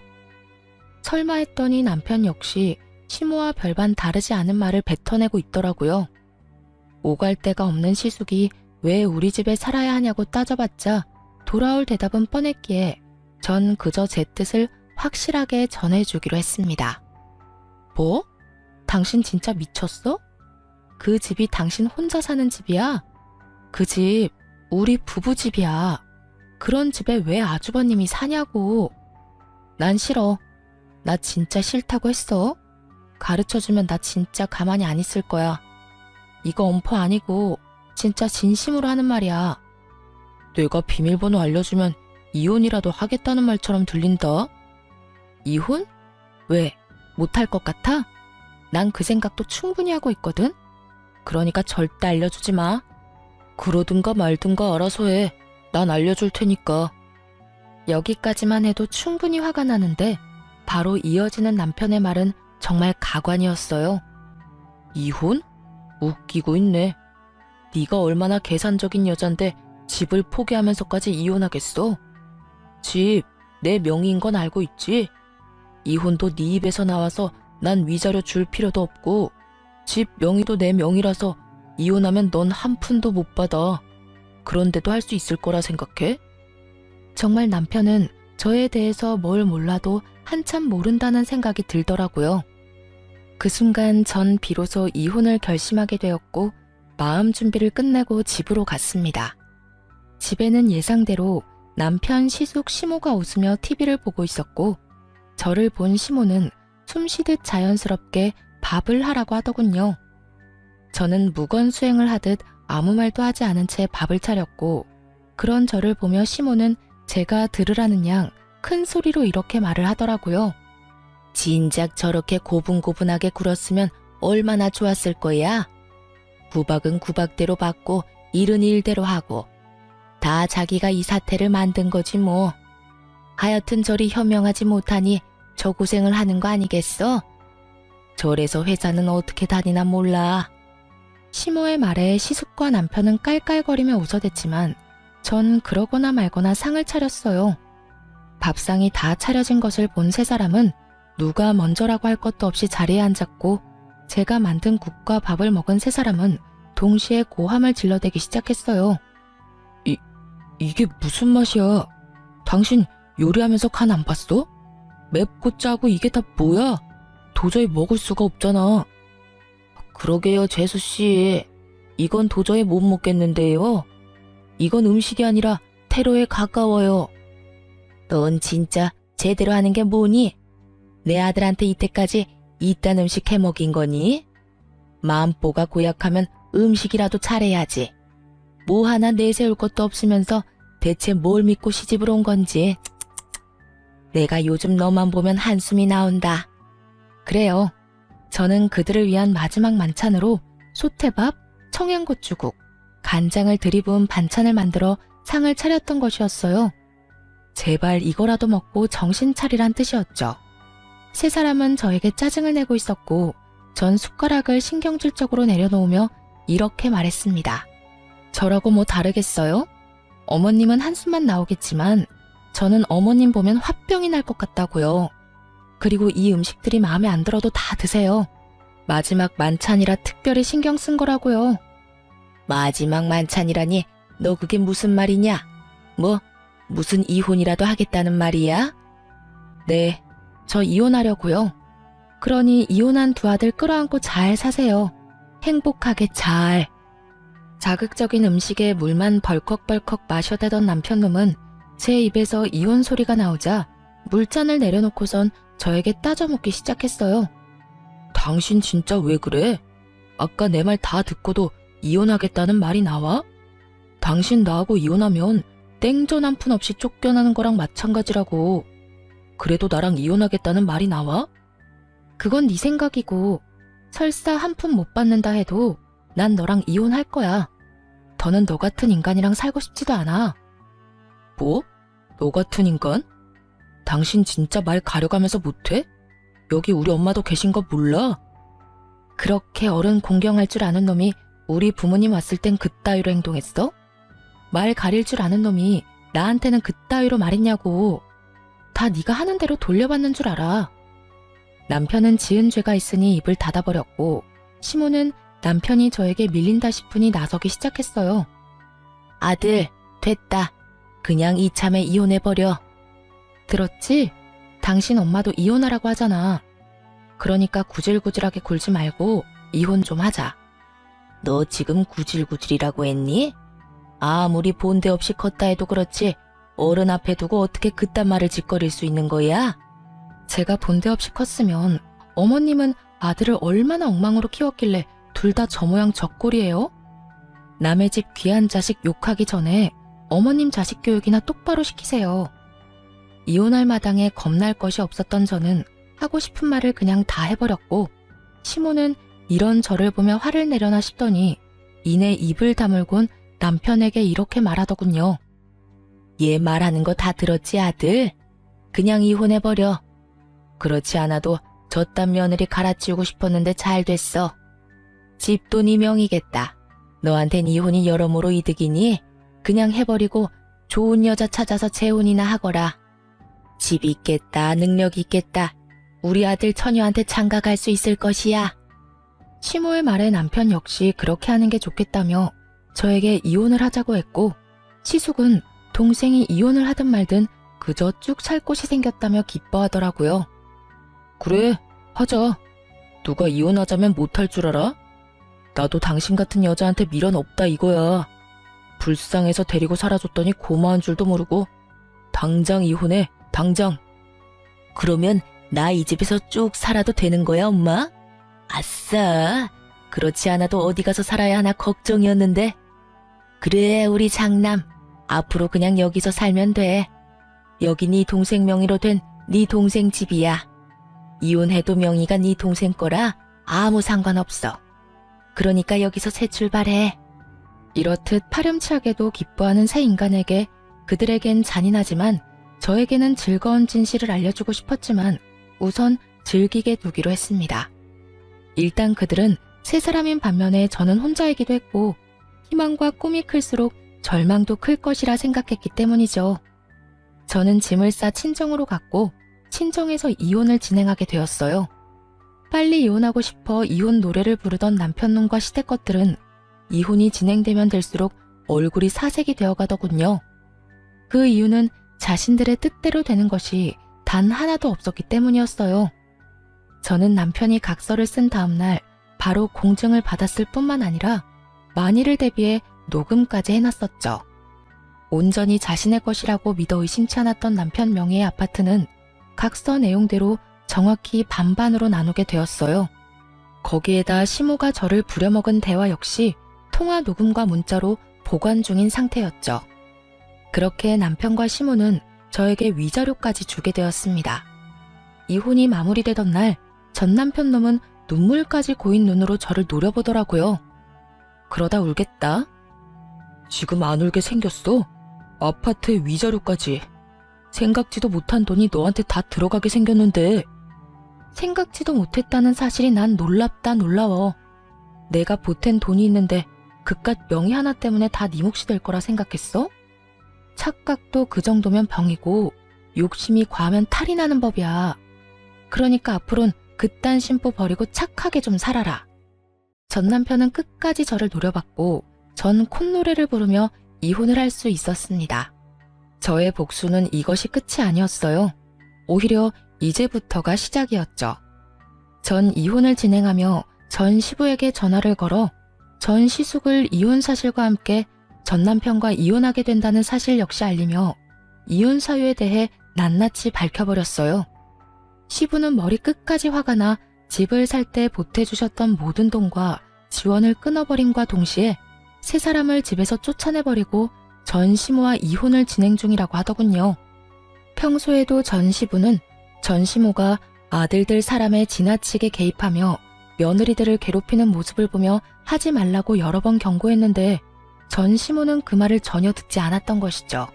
설마 했더니 남편 역시 시모와 별반 다르지 않은 말을 뱉어내고 있더라고요. 오갈 데가 없는 시숙이 왜 우리 집에 살아야 하냐고 따져봤자 돌아올 대답은 뻔했기에 전 그저 제 뜻을 확실하게 전해주기로 했습니다. 뭐? 당신 진짜 미쳤어? 그 집이 당신 혼자 사는 집이야? 그 집 우리 부부 집이야. 그런 집에 왜 아주버님이 사냐고. 난 싫어. 나 진짜 싫다고 했어. 가르쳐주면 나 진짜 가만히 안 있을 거야. 이거 엄포 아니고 진짜 진심으로 하는 말이야. 내가 비밀번호 알려주면 이혼이라도 하겠다는 말처럼 들린다. 이혼? 왜? 못할 것 같아? 난 그 생각도 충분히 하고 있거든. 그러니까 절대 알려주지 마. 그러든가 말든가 알아서 해. 난 알려줄 테니까. 여기까지만 해도 충분히 화가 나는데 바로 이어지는 남편의 말은 정말 가관이었어요. 이혼? 웃기고 있네. 네가 얼마나 계산적인 여잔데 집을 포기하면서까지 이혼하겠어? 집 내 명의인 건 알고 있지? 이혼도 네 입에서 나와서 난 위자료 줄 필요도 없고 집 명의도 내 명의라서 이혼하면 넌 한 푼도 못 받아. 그런데도 할 수 있을 거라 생각해? 정말 남편은 저에 대해서 뭘 몰라도 한참 모른다는 생각이 들더라고요. 그 순간 전 비로소 이혼을 결심하게 되었고 마음 준비를 끝내고 집으로 갔습니다. 집에는 예상대로 남편 시숙 시모가 웃으며 TV를 보고 있었고 저를 본 시모는 숨쉬듯 자연스럽게 밥을 하라고 하더군요. 저는 무건수행을 하듯 아무 말도 하지 않은 채 밥을 차렸고 그런 저를 보며 시모는 제가 들으라는 양 큰 소리로 이렇게 말을 하더라고요. 진작 저렇게 고분고분하게 굴었으면 얼마나 좋았을 거야. 구박은 구박대로 받고 일은 일대로 하고 다 자기가 이 사태를 만든 거지 뭐. 하여튼 저리 현명하지 못하니 저 고생을 하는 거 아니겠어? 저래서 회사는 어떻게 다니나 몰라. 시모의 말에 시숙과 남편은 깔깔거리며 웃어댔지만 전 그러거나 말거나 상을 차렸어요. 밥상이 다 차려진 것을 본 세 사람은 누가 먼저라고 할 것도 없이 자리에 앉았고 제가 만든 국과 밥을 먹은 세 사람은 동시에 고함을 질러대기 시작했어요. 이게 무슨 맛이야? 당신 요리하면서 간 안 봤어? 맵고 짜고 이게 다 뭐야? 도저히 먹을 수가 없잖아. 그러게요, 재수씨. 이건 도저히 못 먹겠는데요. 이건 음식이 아니라 테러에 가까워요. 넌 진짜 제대로 하는 게 뭐니? 내 아들한테 이때까지 이딴 음식 해 먹인 거니? 마음보가 고약하면 음식이라도 잘해야지. 뭐 하나 내세울 것도 없으면서 대체 뭘 믿고 시집을 온 건지. 내가 요즘 너만 보면 한숨이 나온다. 그래요. 저는 그들을 위한 마지막 만찬으로 소태밥, 청양고추국, 간장을 들이부은 반찬을 만들어 상을 차렸던 것이었어요. 제발 이거라도 먹고 정신 차리란 뜻이었죠. 세 사람은 저에게 짜증을 내고 있었고 전 숟가락을 신경질적으로 내려놓으며 이렇게 말했습니다. 저라고 뭐 다르겠어요? 어머님은 한숨만 나오겠지만 저는 어머님 보면 화병이 날 것 같다고요. 그리고 이 음식들이 마음에 안 들어도 다 드세요. 마지막 만찬이라 특별히 신경 쓴 거라고요. 마지막 만찬이라니 너 그게 무슨 말이냐? 뭐 무슨 이혼이라도 하겠다는 말이야? 네, 저 이혼하려고요. 그러니 이혼한 두 아들 끌어안고 잘 사세요. 행복하게 잘. 자극적인 음식에 물만 벌컥벌컥 마셔대던 남편놈은 제 입에서 이혼 소리가 나오자 물잔을 내려놓고선 저에게 따져묻기 시작했어요. 당신 진짜 왜 그래? 아까 내 말 다 듣고도 이혼하겠다는 말이 나와? 당신 나하고 이혼하면 땡전 한 푼 없이 쫓겨나는 거랑 마찬가지라고. 그래도 나랑 이혼하겠다는 말이 나와? 그건 네 생각이고 설사 한 푼 못 받는다 해도 난 너랑 이혼할 거야. 더는 너 같은 인간이랑 살고 싶지도 않아. 뭐? 너 같은 인간? 당신 진짜 말 가려가면서 못해? 여기 우리 엄마도 계신 거 몰라? 그렇게 어른 공경할 줄 아는 놈이 우리 부모님 왔을 땐 그따위로 행동했어? 말 가릴 줄 아는 놈이 나한테는 그따위로 말했냐고. 다 네가 하는 대로 돌려받는 줄 알아. 남편은 지은 죄가 있으니 입을 닫아버렸고 시모는 남편이 저에게 밀린다 싶으니 나서기 시작했어요. 아들, 됐다. 그냥 이참에 이혼해버려. 들었지? 당신 엄마도 이혼하라고 하잖아. 그러니까 구질구질하게 굴지 말고 이혼 좀 하자. 너 지금 구질구질이라고 했니? 아무리 본데 없이 컸다 해도 그렇지 어른 앞에 두고 어떻게 그딴 말을 짓거릴 수 있는 거야? 제가 본데 없이 컸으면 어머님은 아들을 얼마나 엉망으로 키웠길래 둘 다 저 모양 저 꼴이에요? 남의 집 귀한 자식 욕하기 전에 어머님 자식 교육이나 똑바로 시키세요. 이혼할 마당에 겁날 것이 없었던 저는 하고 싶은 말을 그냥 다 해버렸고 시모는 이런 저를 보며 화를 내려나 싶더니 이내 입을 다물곤 남편에게 이렇게 말하더군요. 얘 말하는 거 다 들었지 아들? 그냥 이혼해버려. 그렇지 않아도 저딴 며느리 갈아치우고 싶었는데 잘 됐어. 집도 네 명이겠다. 너한텐 이혼이 여러모로 이득이니 그냥 해버리고 좋은 여자 찾아서 재혼이나 하거라. 집 있겠다, 능력 있겠다. 우리 아들 처녀한테 장가 갈 수 있을 것이야. 시모의 말에 남편 역시 그렇게 하는 게 좋겠다며 저에게 이혼을 하자고 했고, 시숙은 동생이 이혼을 하든 말든 그저 쭉 살 곳이 생겼다며 기뻐하더라고요. 그래, 하자. 누가 이혼하자면 못할 줄 알아? 나도 당신 같은 여자한테 미련 없다 이거야. 불쌍해서 데리고 살아줬더니 고마운 줄도 모르고. 당장 이혼해, 당장. 그러면 나 이 집에서 쭉 살아도 되는 거야, 엄마? 아싸. 그렇지 않아도 어디 가서 살아야 하나 걱정이었는데. 그래, 우리 장남. 앞으로 그냥 여기서 살면 돼. 여기 네 동생 명의로 된 네 동생 집이야. 이혼해도 명의가 네 동생 거라 아무 상관없어. 그러니까 여기서 새 출발해. 이렇듯 파렴치하게도 기뻐하는 새 인간에게 그들에겐 잔인하지만 저에게는 즐거운 진실을 알려주고 싶었지만 우선 즐기게 두기로 했습니다. 일단 그들은 세 사람인 반면에 저는 혼자이기도 했고 희망과 꿈이 클수록 절망도 클 것이라 생각했기 때문이죠. 저는 짐을 싸 친정으로 갔고 친정에서 이혼을 진행하게 되었어요. 빨리 이혼하고 싶어 이혼 노래를 부르던 남편놈과 시댁것들은 이혼이 진행되면 될수록 얼굴이 사색이 되어가더군요. 그 이유는 자신들의 뜻대로 되는 것이 단 하나도 없었기 때문이었어요. 저는 남편이 각서를 쓴 다음날 바로 공증을 받았을 뿐만 아니라 만일을 대비해 녹음까지 해놨었죠. 온전히 자신의 것이라고 믿어 의심치 않았던 남편 명의의 아파트는 각서 내용대로 정확히 반반으로 나누게 되었어요. 거기에다 시모가 저를 부려먹은 대화 역시 통화 녹음과 문자로 보관 중인 상태였죠. 그렇게 남편과 시모는 저에게 위자료까지 주게 되었습니다. 이혼이 마무리되던 날 전 남편 놈은 눈물까지 고인 눈으로 저를 노려보더라고요. 그러다 울겠다. 지금 안 울게 생겼어? 아파트에 위자료까지. 생각지도 못한 돈이 너한테 다 들어가게 생겼는데. 생각지도 못했다는 사실이 난 놀랍다 놀라워. 내가 보탠 돈이 있는데 그깟 명의 하나 때문에 다 네 몫이 될 거라 생각했어? 착각도 그 정도면 병이고 욕심이 과하면 탈이 나는 법이야. 그러니까 앞으로는 그딴 심보 버리고 착하게 좀 살아라. 전 남편은 끝까지 저를 노려봤고 전 콧노래를 부르며 이혼을 할 수 있었습니다. 저의 복수는 이것이 끝이 아니었어요. 오히려 이제부터가 시작이었죠. 전 이혼을 진행하며 전 시부에게 전화를 걸어 전 시숙을 이혼 사실과 함께 전 남편과 이혼하게 된다는 사실 역시 알리며 이혼 사유에 대해 낱낱이 밝혀버렸어요. 시부는 머리 끝까지 화가 나 집을 살 때 보태주셨던 모든 돈과 지원을 끊어버림과 동시에 세 사람을 집에서 쫓아내버리고 전 시모와 이혼을 진행 중이라고 하더군요. 평소에도 전 시부는 전 시모가 아들들 사람에 지나치게 개입하며 며느리들을 괴롭히는 모습을 보며 하지 말라고 여러 번 경고했는데 전 시모는 그 말을 전혀 듣지 않았던 것이죠.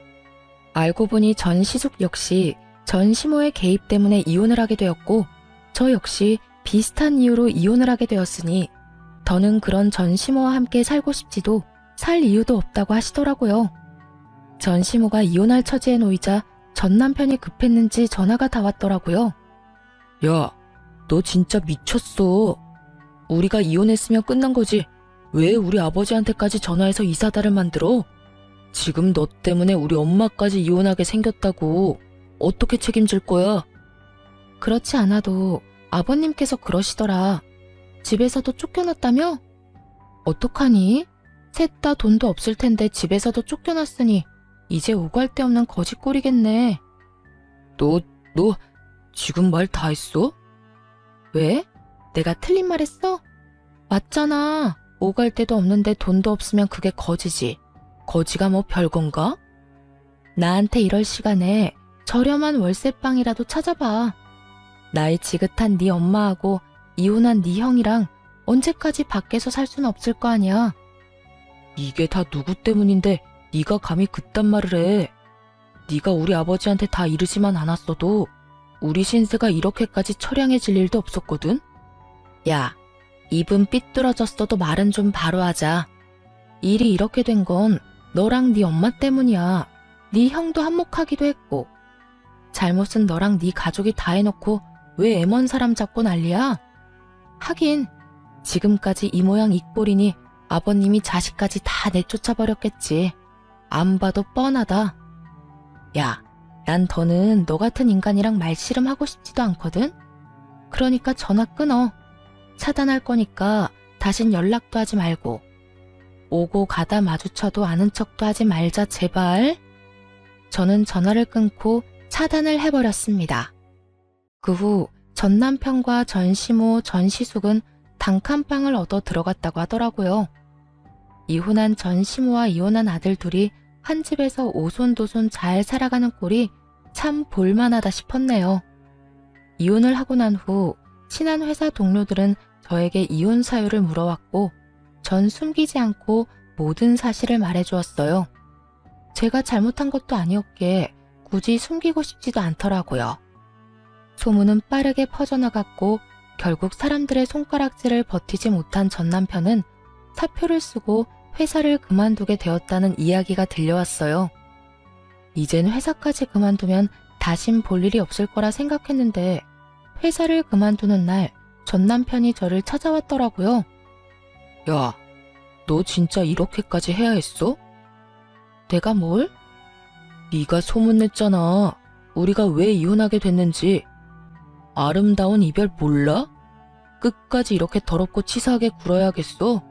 알고 보니 전 시숙 역시 전 시모의 개입 때문에 이혼을 하게 되었고 저 역시 비슷한 이유로 이혼을 하게 되었으니 더는 그런 전 시모와 함께 살고 싶지도 살 이유도 없다고 하시더라고요. 전 시모가 이혼할 처지에 놓이자 전 남편이 급했는지 전화가 다 왔더라고요. 야, 너 진짜 미쳤어. 우리가 이혼했으면 끝난 거지. 왜 우리 아버지한테까지 전화해서 이 사달을 만들어? 지금 너 때문에 우리 엄마까지 이혼하게 생겼다고. 어떻게 책임질 거야? 그렇지 않아도 아버님께서 그러시더라. 집에서도 쫓겨났다며? 어떡하니? 셋 다 돈도 없을 텐데 집에서도 쫓겨났으니 이제 오갈 데 없는 거지꼴이겠네. 너 지금 말 다 했어? 왜? 내가 틀린 말 했어? 맞잖아. 오갈 데도 없는데 돈도 없으면 그게 거지지. 거지가 뭐 별건가? 나한테 이럴 시간에 저렴한 월세방이라도 찾아봐. 나이 지긋한 네 엄마하고 이혼한 네 형이랑 언제까지 밖에서 살 수는 없을 거 아니야. 이게 다 누구 때문인데 네가 감히 그딴 말을 해. 네가 우리 아버지한테 다 이르지만 않았어도 우리 신세가 이렇게까지 처량해질 일도 없었거든. 야, 입은 삐뚤어졌어도 말은 좀 바로 하자. 일이 이렇게 된 건 너랑 네 엄마 때문이야. 네 형도 한몫하기도 했고. 잘못은 너랑 네 가족이 다 해놓고 왜 애먼 사람 잡고 난리야? 하긴 지금까지 이 모양 이 꼴이니 아버님이 자식까지 다 내쫓아버렸겠지. 안 봐도 뻔하다. 야, 난 더는 너 같은 인간이랑 말씨름하고 싶지도 않거든? 그러니까 전화 끊어. 차단할 거니까 다신 연락도 하지 말고. 오고 가다 마주쳐도 아는 척도 하지 말자 제발. 저는 전화를 끊고 차단을 해버렸습니다. 그 후 전 남편과 전 시모, 전 시숙은 단칸방을 얻어 들어갔다고 하더라고요. 이혼한 전 시모와 이혼한 아들 둘이 한 집에서 오손도손 잘 살아가는 꼴이 참 볼만하다 싶었네요. 이혼을 하고 난 후 친한 회사 동료들은 저에게 이혼 사유를 물어왔고 전 숨기지 않고 모든 사실을 말해주었어요. 제가 잘못한 것도 아니었기에 굳이 숨기고 싶지도 않더라고요. 소문은 빠르게 퍼져나갔고 결국 사람들의 손가락질을 버티지 못한 전 남편은 사표를 쓰고 회사를 그만두게 되었다는 이야기가 들려왔어요. 이젠 회사까지 그만두면 다신 볼 일이 없을 거라 생각했는데 회사를 그만두는 날 전 남편이 저를 찾아왔더라고요. 야, 너 진짜 이렇게까지 해야 했어? 내가 뭘? 네가 소문냈잖아. 우리가 왜 이혼하게 됐는지. 아름다운 이별 몰라? 끝까지 이렇게 더럽고 치사하게 굴어야겠어?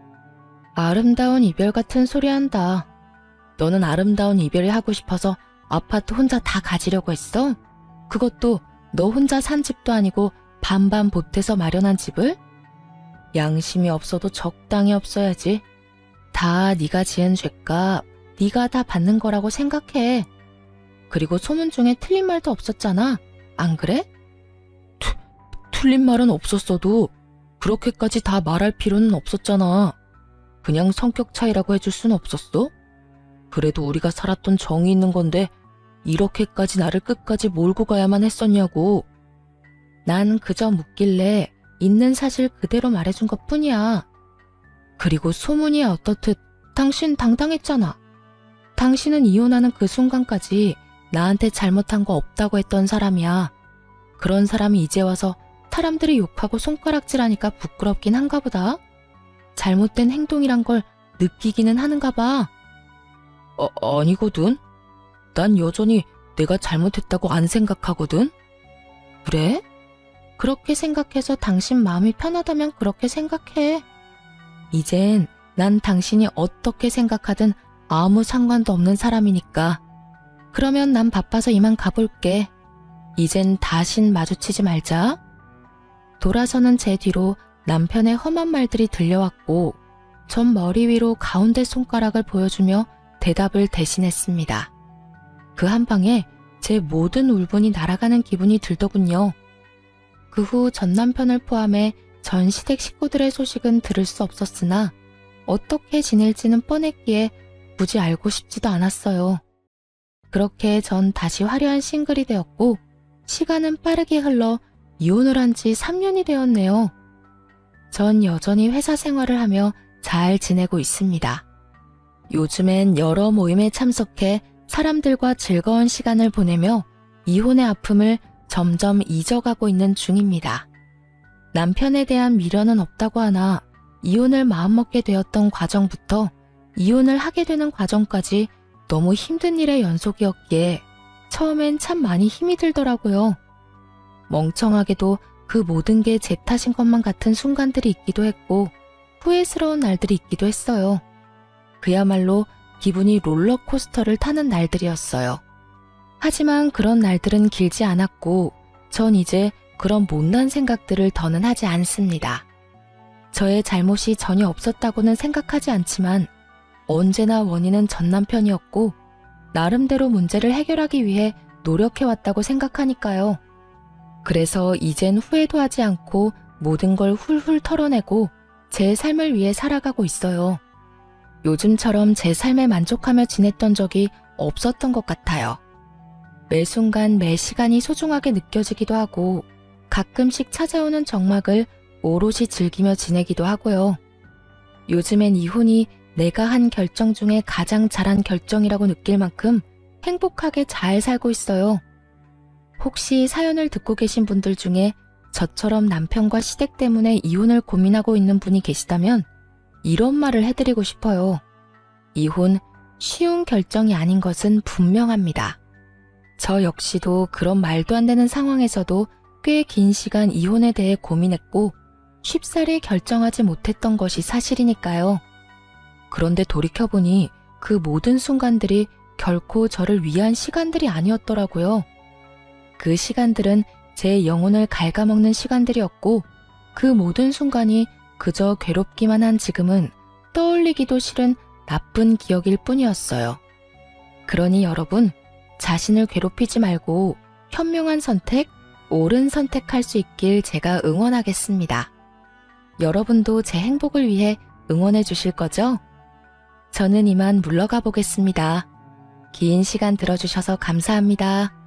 아름다운 이별 같은 소리 한다. 너는 아름다운 이별이 하고 싶어서 아파트 혼자 다 가지려고 했어? 그것도 너 혼자 산 집도 아니고 반반 보태서 마련한 집을? 양심이 없어도 적당히 없어야지. 다 네가 지은 죄값, 네가 다 받는 거라고 생각해. 그리고 소문 중에 틀린 말도 없었잖아. 안 그래? 틀린 말은 없었어도 그렇게까지 다 말할 필요는 없었잖아. 그냥 성격 차이라고 해줄 순 없었어? 그래도 우리가 살았던 정이 있는 건데 이렇게까지 나를 끝까지 몰고 가야만 했었냐고. 난 그저 묻길래 있는 사실 그대로 말해준 것뿐이야. 그리고 소문이야 어떻듯 당신 당당했잖아. 당신은 이혼하는 그 순간까지 나한테 잘못한 거 없다고 했던 사람이야. 그런 사람이 이제 와서 사람들이 욕하고 손가락질하니까 부끄럽긴 한가 보다. 잘못된 행동이란 걸 느끼기는 하는가 봐. 아니거든. 난 여전히 내가 잘못했다고 안 생각하거든. 그래? 그렇게 생각해서 당신 마음이 편하다면 그렇게 생각해. 이젠 난 당신이 어떻게 생각하든 아무 상관도 없는 사람이니까. 그러면 난 바빠서 이만 가볼게. 이젠 다신 마주치지 말자. 돌아서는 제 뒤로 남편의 험한 말들이 들려왔고 전 머리 위로 가운데 손가락을 보여주며 대답을 대신했습니다. 그 한 방에 제 모든 울분이 날아가는 기분이 들더군요. 그 후 전 남편을 포함해 전 시댁 식구들의 소식은 들을 수 없었으나 어떻게 지낼지는 뻔했기에 굳이 알고 싶지도 않았어요. 그렇게 전 다시 화려한 싱글이 되었고 시간은 빠르게 흘러 이혼을 한 지 3년이 되었네요. 전 여전히 회사 생활을 하며 잘 지내고 있습니다. 요즘엔 여러 모임에 참석해 사람들과 즐거운 시간을 보내며 이혼의 아픔을 점점 잊어가고 있는 중입니다. 남편에 대한 미련은 없다고 하나 이혼을 마음먹게 되었던 과정부터 이혼을 하게 되는 과정까지 너무 힘든 일의 연속이었기에 처음엔 참 많이 힘이 들더라고요. 멍청하게도 그 모든 게 제 탓인 것만 같은 순간들이 있기도 했고 후회스러운 날들이 있기도 했어요. 그야말로 기분이 롤러코스터를 타는 날들이었어요. 하지만 그런 날들은 길지 않았고 전 이제 그런 못난 생각들을 더는 하지 않습니다. 저의 잘못이 전혀 없었다고는 생각하지 않지만 언제나 원인은 전 남편이었고 나름대로 문제를 해결하기 위해 노력해왔다고 생각하니까요. 그래서 이젠 후회도 하지 않고 모든 걸 훌훌 털어내고 제 삶을 위해 살아가고 있어요. 요즘처럼 제 삶에 만족하며 지냈던 적이 없었던 것 같아요. 매 순간 매 시간이 소중하게 느껴지기도 하고 가끔씩 찾아오는 적막을 오롯이 즐기며 지내기도 하고요. 요즘엔 이혼이 내가 한 결정 중에 가장 잘한 결정이라고 느낄 만큼 행복하게 잘 살고 있어요. 혹시 사연을 듣고 계신 분들 중에 저처럼 남편과 시댁 때문에 이혼을 고민하고 있는 분이 계시다면 이런 말을 해드리고 싶어요. 이혼 쉬운 결정이 아닌 것은 분명합니다. 저 역시도 그런 말도 안 되는 상황에서도 꽤 긴 시간 이혼에 대해 고민했고 쉽사리 결정하지 못했던 것이 사실이니까요. 그런데 돌이켜보니 그 모든 순간들이 결코 저를 위한 시간들이 아니었더라고요. 그 시간들은 제 영혼을 갉아먹는 시간들이었고 그 모든 순간이 그저 괴롭기만 한 지금은 떠올리기도 싫은 나쁜 기억일 뿐이었어요. 그러니 여러분, 자신을 괴롭히지 말고 현명한 선택, 옳은 선택할 수 있길 제가 응원하겠습니다. 여러분도 제 행복을 위해 응원해 주실 거죠? 저는 이만 물러가 보겠습니다. 긴 시간 들어주셔서 감사합니다.